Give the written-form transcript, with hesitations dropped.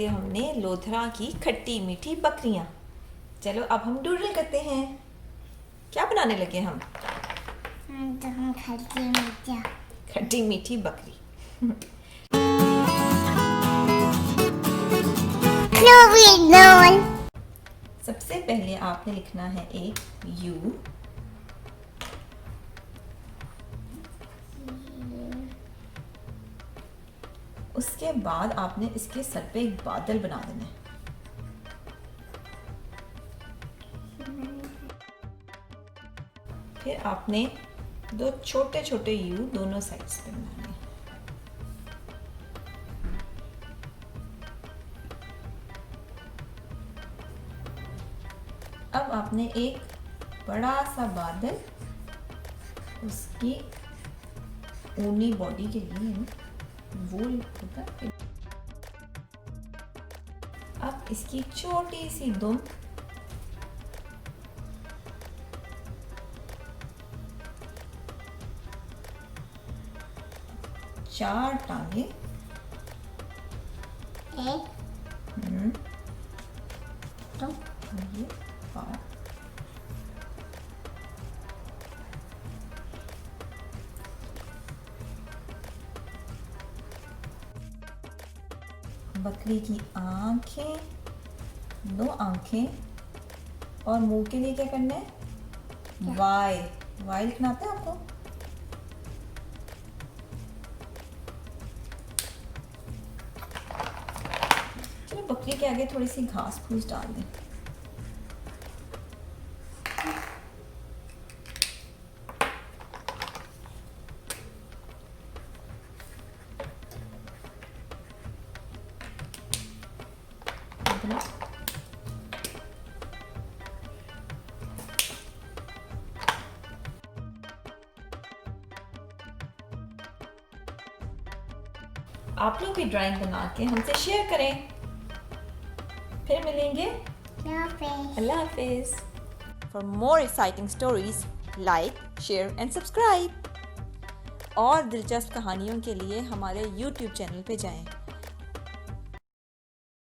थे हमने लोधरा की खट्टी मीठी बकरियां। चलो अब हम डूडल करते हैं। क्या बनाने लगे हम? तो हम खट्टी मीठी बकरी। सबसे पहले आपने लिखना है एक यू, उसके बाद आपने इसके सर पे एक बादल बना देना है। फिर आपने दो छोटे छोटे यू दोनों साइड्स पे बनाने हैं। अब आपने एक बड़ा सा बादल उसकी ऊनी बॉडी के लिए वूल होता है। अब इसकी छोटी सी दुम चार टांगे ये पार बकरी की आंखें, दो आंखें और मुंह के लिए क्या करना है? वाई लिखना आता है आपको? चलो बकरी के आगे थोड़ी सी घास फूस डाल दें। आप लोग भी ड्राइंग बना के हमसे शेयर करें। फिर मिलेंगे। अल्लाह हाफिज। For more exciting stories like, share and subscribe. और दिलचस्प कहानियों के लिए हमारे YouTube चैनल पे जाएं।